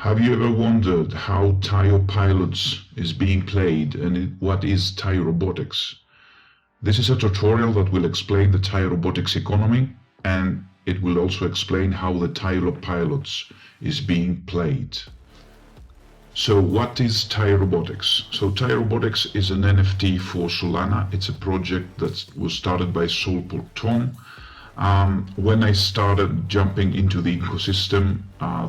Have you ever wondered how Taiyo Pilots is being played and what is Taiyorobotics? This is a tutorial that will explain the Taiyorobotics economy, and it will also explain how the Taiyo Pilots is being played. So what is Taiyorobotics? So Taiyorobotics is an NFT for Solana. It's a project that was started by Tom. When I started jumping into the ecosystem,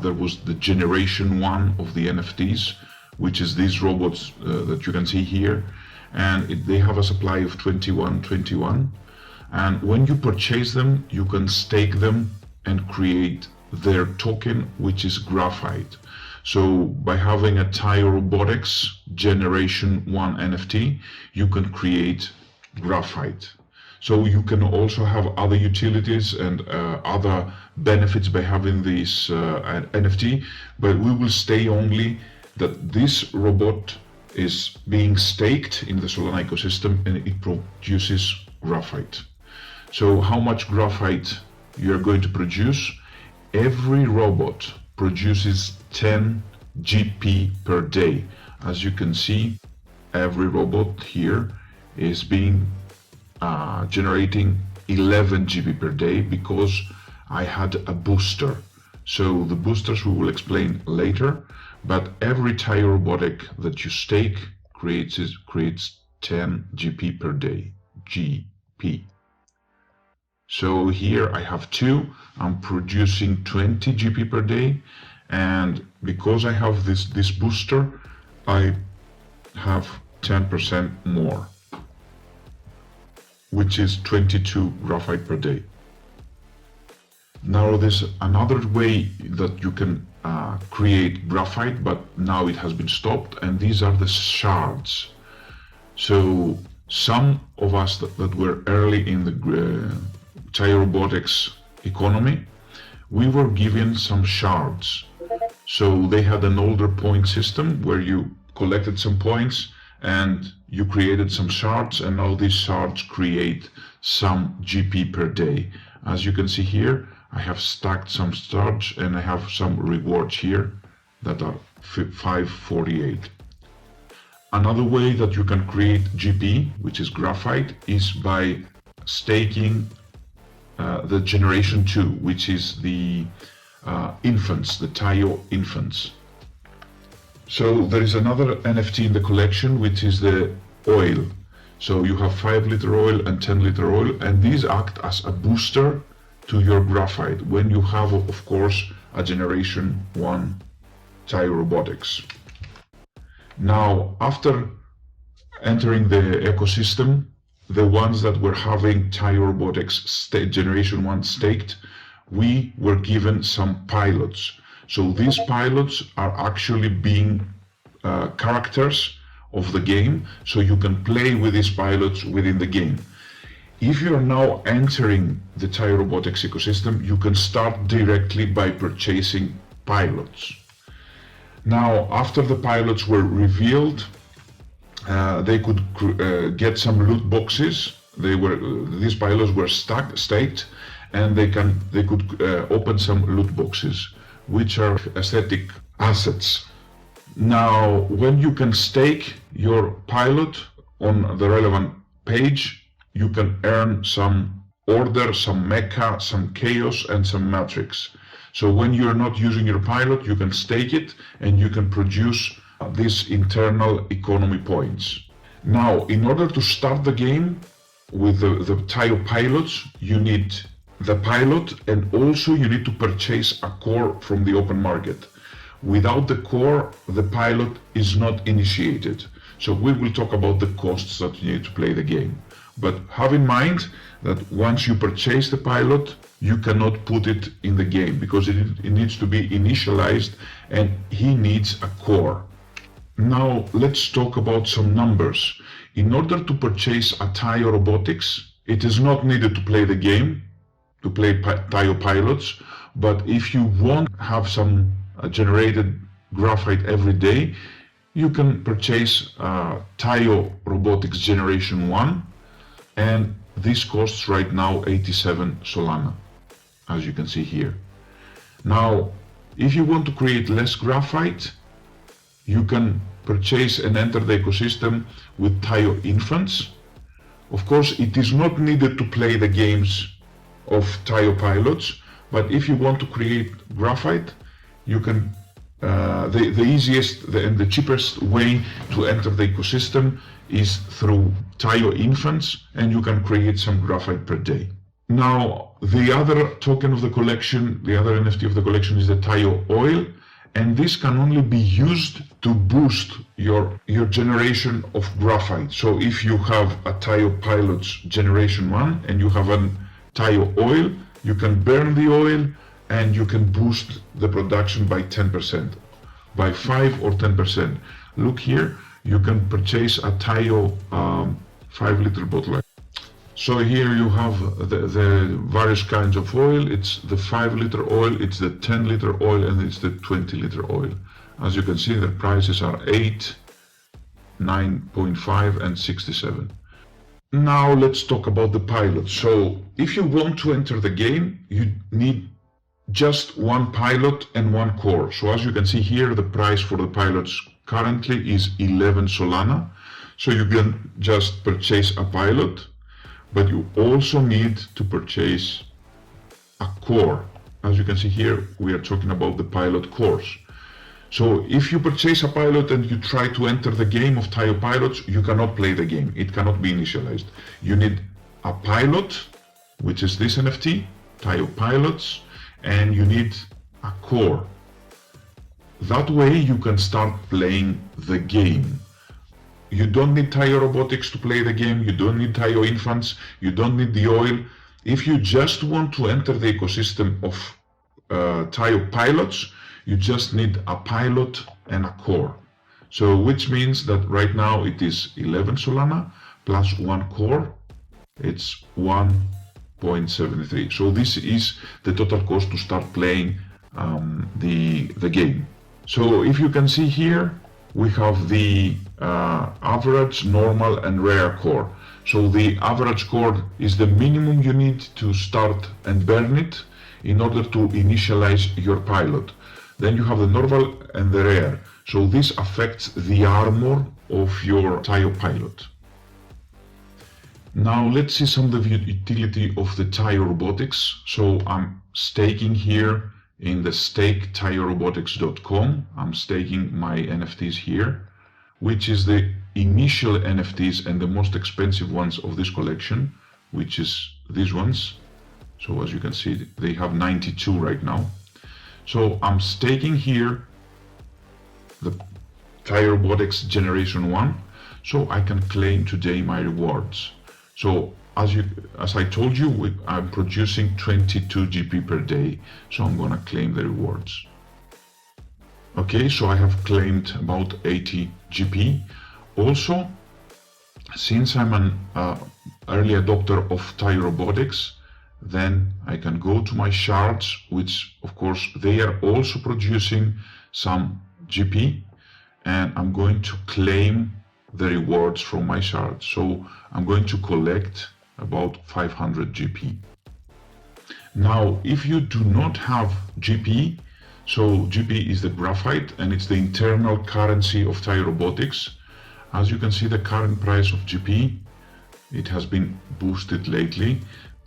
there was the generation 1 of the NFTs, which is these robots that you can see here, and they have a supply of 21, and when you purchase them, you can stake them and create their token, which is Graphite. So by having a Taiyorobotics generation 1 NFT, you can create Graphite. So you can also have other utilities and other benefits by having this NFT, but we will stay only that this robot is being staked in the Solana ecosystem and it produces graphite. So how much graphite you are going to produce? Every robot produces 10 GP per day. As you can see, every robot here is being generating 11 GB per day because I had a booster. So the boosters we will explain later, but every Taiyorobotic that you stake creates 10 GP per day, GP. So here I have 2, I'm producing 20 GP per day, and because I have this booster, I have 10% more, which is 22 graphite per day. Now there's another way that you can create graphite, but now it has been stopped, and these are the shards. So some of us that were early in the Taiyorobotics economy, we were given some shards. So they had an older point system where you collected some points and you created some shards, and now these shards create some GP per day. As you can see here, I have stacked some shards and I have some rewards here that are 548. Another way that you can create GP, which is graphite, is by staking the generation 2, which is the infants, the Taiyo infants. So there is another NFT in the collection, which is the oil. So you have 5-liter oil and 10-liter oil, and these act as a booster to your graphite when you have, of course, a generation 1 Taiyorobotics. Now, after entering the ecosystem, the ones that were having Taiyorobotics generation 1 staked, we were given some pilots. So these pilots are actually being characters of the game, so you can play with these pilots within the game. If you are now entering the Taiyorobotics ecosystem, you can start directly by purchasing pilots. Now, after the pilots were revealed, they could get some loot boxes. These pilots were staked, and they could open some loot boxes, which are aesthetic assets. Now, when you can stake your pilot on the relevant page, you can earn some order, some mecha, some chaos, and some matrix. So when you're not using your pilot, you can stake it and you can produce these internal economy points. Now, in order to start the game with the Taiyo Pilots, you need the pilot, and also you need to purchase a core from the open market. Without the core, the pilot is not initiated. So we will talk about the costs that you need to play the game. But have in mind that once you purchase the pilot, you cannot put it in the game because it needs to be initialized and he needs a core. Now let's talk about some numbers. In order to purchase a Taiyorobotics, it is not needed to play the game, to play Taiyo Pilots, but if you want to have some generated graphite every day, you can purchase Taiyorobotics generation 1, and this costs right now 87 Solana, as you can see here. Now, If you want to create less graphite, you can purchase and enter the ecosystem with Taiyo Infants. Of course, it is not needed to play the games of Taiyo Pilots, but if you want to create graphite, you can the easiest and the cheapest way to enter the ecosystem is through Taiyo Infants, and you can create some graphite per day. Now, the other token of the collection, the other NFT of the collection is the Taiyo Oil, and this can only be used to boost your generation of graphite. So if you have a Taiyo Pilots Generation 1 and you have a Taiyo Oil, you can burn the oil and you can boost the production by 10%, by 5 or 10%. Look here, you can purchase a Taiyo 5-liter bottle. So here you have the various kinds of oil. It's the 5-liter oil, it's the 10-liter oil, and it's the 20-liter oil. As you can see, the prices are 8, 9.5 and 67. Now let's talk about the pilot. So if you want to enter the game, you need just one pilot and one core. So as you can see here, the price for the pilots currently is 11 Solana. So you can just purchase a pilot, but you also need to purchase a core. As you can see here, we are talking about the pilot cores. So if you purchase a pilot and you try to enter the game of Taiyo Pilots, you cannot play the game. It cannot be initialized. You need a pilot, which is this NFT, Taiyo Pilots, and you need a core. That way you can start playing the game. You don't need Taiyorobotics to play the game, you don't need Taiyo Infants, you don't need the oil. If you just want to enter the ecosystem of Taiyo Pilots, you just need a pilot and a core. So which means that right now it is 11 Solana plus one core, it's 1.73. So this is the total cost to start playing the game. So if you can see here, we have the average, normal and rare core. So the average core is the minimum you need to start and burn it in order to initialize your pilot. Then you have the normal and the rare. So this affects the armor of your Taiyo pilot. Now let's see some of the utility of the Taiyorobotics. So I'm staking here in the stake Taiyorobotics.com. I'm staking my NFTs here, which is the initial NFTs and the most expensive ones of this collection, which is these ones. So as you can see, they have 92 right now. So I'm staking here the Taiyorobotics Generation 1, so I can claim today my rewards. So as I told you, I'm producing 22 GP per day, so I'm gonna claim the rewards. Okay, so I have claimed about 80 GP. Also, since I'm an early adopter of Taiyorobotics, then I can go to my shards, which of course they are also producing some GP, and I'm going to claim the rewards from my shards. So I'm going to collect about 500 GP. Now, if you do not have GP, so GP is the graphite and it's the internal currency of Taiyorobotics. As you can see, the current price of GP, it has been boosted lately,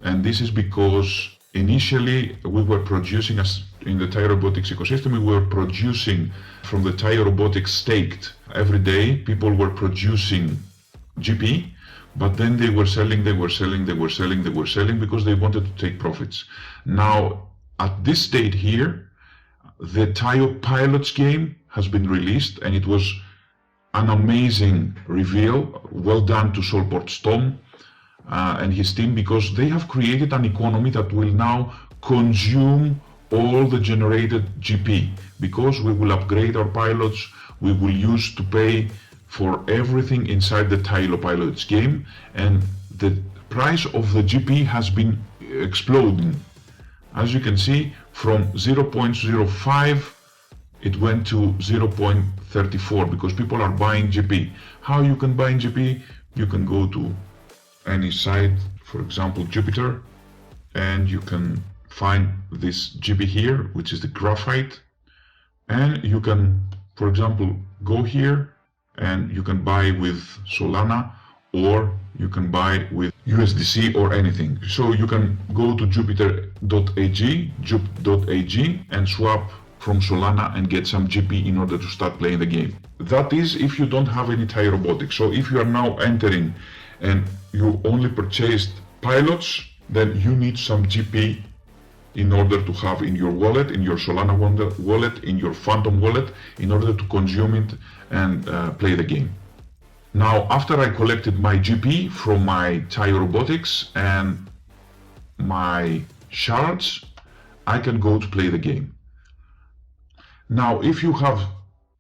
and this is because initially we were producing, as in the Taiyorobotics ecosystem, we were producing from the Taiyorobotics staked. Every day people were producing GP, but then they were selling because they wanted to take profits. Now at this state here, the Taiyo Pilots game has been released, and it was an amazing reveal. Well done to Solport's Tom and his team, because they have created an economy that will now consume all the generated GP, because we will upgrade our pilots, we will use to pay for everything inside the Taiyo Pilots game, and the price of the GP has been exploding. As you can see, from 0.05 it went to 0.34 because people are buying GP. How you can buy GP? You can go to any site, for example Jupiter, and you can find this GP here, which is the graphite. And you can, for example, go here and you can buy with Solana, or you can buy with USDC or anything. So you can go to Jupiter.ag, jup.ag, and swap from Solana and get some GP in order to start playing the game. That is if you don't have any Taiyorobotics. So if you are now entering and you only purchased pilots, then you need some GP in order to have in your wallet, in your Solana wallet, in your Phantom wallet, in order to consume it and play the game. Now, after I collected my GP from my Taiyorobotics and my shards, I can go to play the game. Now, if you have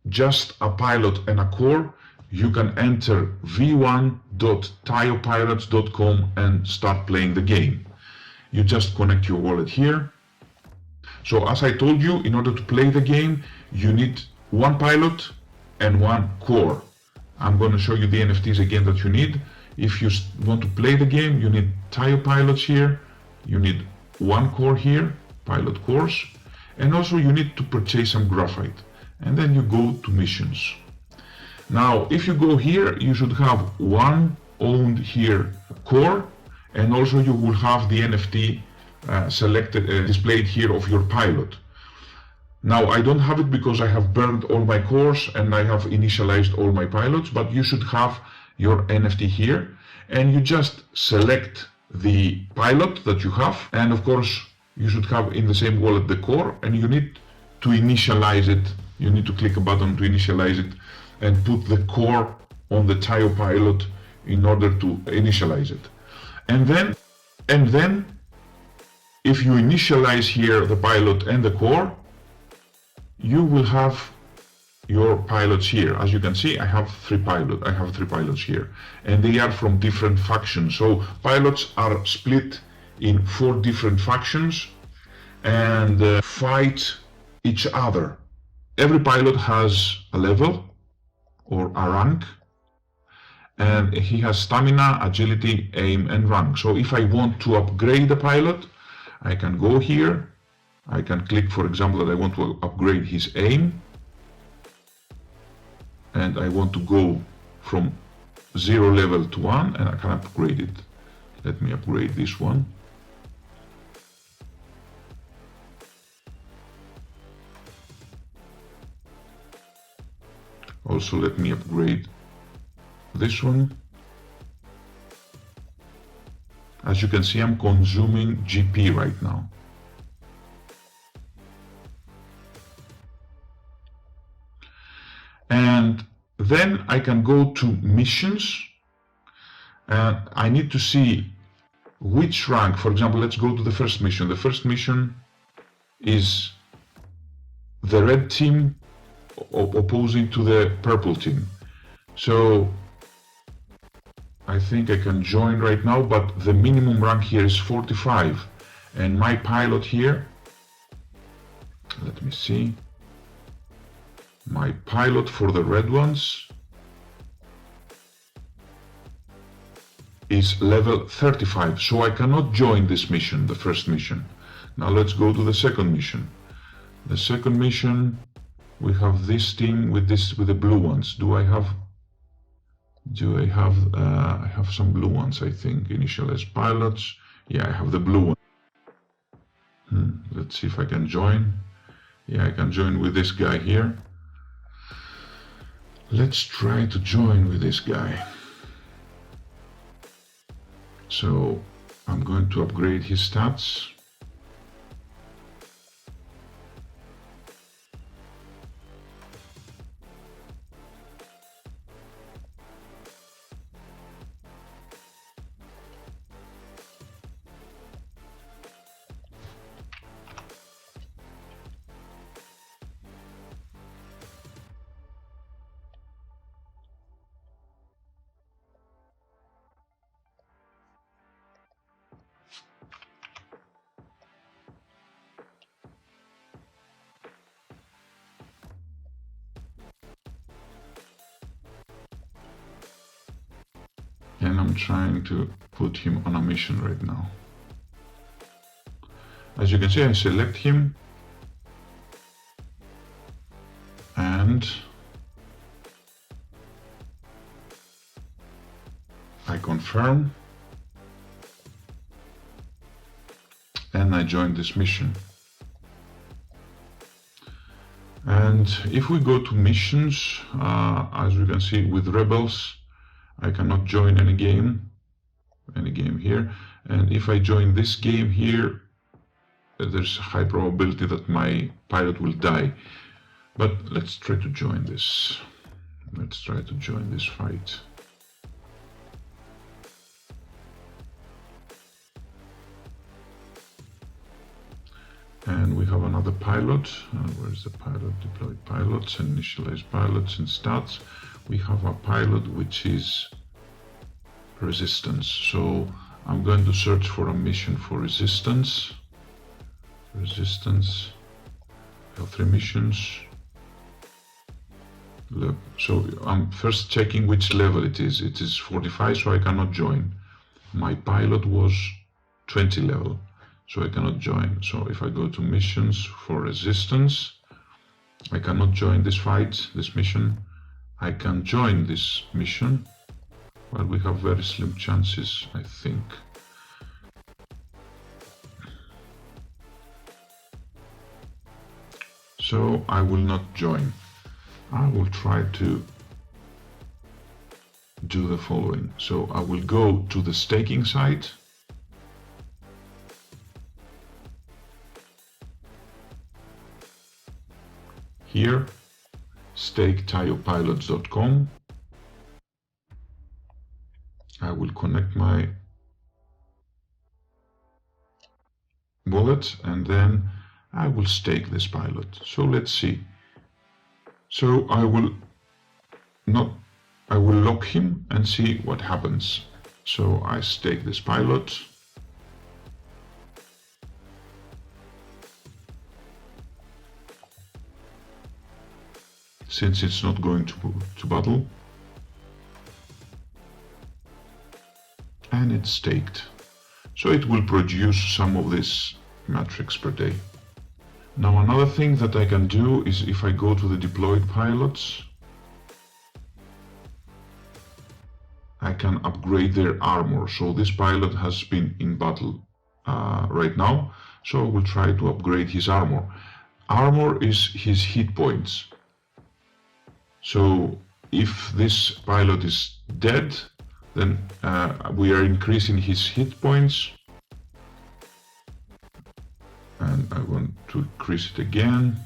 just a pilot and a core, you can enter v1.taiopilots.com and start playing the game. You just connect your wallet here. So as I told you, in order to play the game, you need one pilot and one core. I'm going to show you the NFTs again that you need. If you want to play the game, you need Taiyo Pilots here. You need one core here, pilot cores. And also you need to purchase some graphite. And then you go to missions. Now, if you go here, you should have one owned here core. And also you will have the NFT selected, displayed here of your pilot. Now I don't have it because I have burned all my cores and I have initialized all my pilots, but you should have your NFT here, and you just select the pilot that you have, and of course you should have in the same wallet the core, and you need to initialize it. You need to click a button to initialize it and put the core on the Taiyo pilot in order to initialize it. And then if you initialize here the pilot and the core, you will have your pilots here. As you can see, I have three pilots here, and they are from different factions. So pilots are split in 4 different factions and fight each other. Every pilot has a level or a rank, and he has stamina, agility, aim, and rank. So if I want to upgrade a pilot, I can go here. I can click, for example, that I want to upgrade his aim, and I want to go from 0 level to 1, and I can upgrade it. Let me upgrade this one. Also, let me upgrade this one. As you can see, I'm consuming GP right now. And then I can go to missions, and I need to see which rank. For example, let's go to the first mission. The first mission is the red team opposing to the purple team. So I think I can join right now, but the minimum rank here is 45, and my pilot here, let me see, my pilot for the red ones is level 35, so I cannot join this mission, the first mission. Now let's go to the second mission. The second mission, we have this team with the blue ones. I have some blue ones, I think. Initialize pilots. Yeah, I have the blue one. Let's see if I can join. Yeah, I can join with this guy here. Let's try to join with this guy. So I'm going to upgrade his stats. And I'm trying to put him on a mission right now. As you can see, I select him. and I confirm, and I join this mission. And if we go to missions, as you can see with rebels, I cannot join any game here. And if I join this game here, there's a high probability that my pilot will die. But let's try to join this. Let's try to join this fight. And we have another pilot. Where's the pilot? Deploy pilots, initialize pilots and stats. We have a pilot which is resistance. So I'm going to search for a mission for resistance. Resistance. I have 3 missions. Look, so I'm first checking which level it is. It is 45, so I cannot join. My pilot was 20 level, so I cannot join. So if I go to missions for resistance, I cannot join this fight, this mission. I can join this mission, but we have very slim chances, I think. So I will not join. I will try to do the following. So I will go to the staking site. Here, stake TaiyoPilots.com. I will connect my wallet and then I will stake this pilot. So let's see. So I will lock him and see what happens. So I stake this pilot. Since it's not going to battle. And it's staked. So it will produce some of this matrix per day. Now another thing that I can do is if I go to the deployed pilots, I can upgrade their armor. So this pilot has been in battle right now, so I will try to upgrade his armor. Armor is his hit points. So if this pilot is dead, then we are increasing his hit points. And I want to increase it again.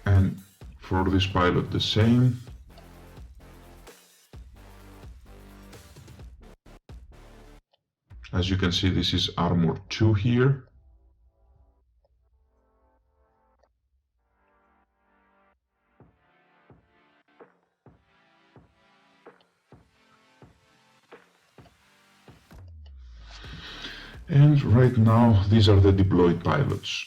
And for this pilot the same. As you can see, this is armor 2 here. And right now, these are the deployed pilots.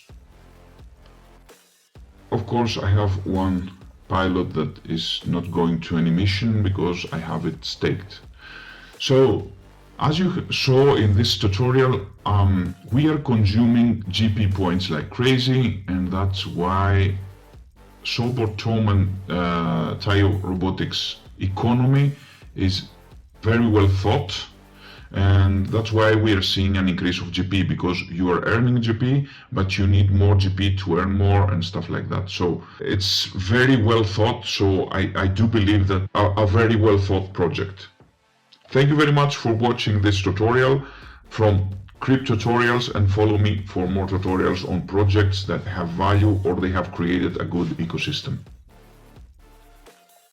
Of course, I have one pilot that is not going to any mission because I have it staked. So, as you saw in this tutorial, we are consuming GP points like crazy, and that's why Sobor Tom and Taiyorobotics economy is very well thought. And that's why we are seeing an increase of GP, because you are earning GP, but you need more GP to earn more and stuff like that. So it's very well thought. So I do believe that a very well thought project. Thank you very much for watching this tutorial from Cryptutorials, and follow me for more tutorials on projects that have value or they have created a good ecosystem.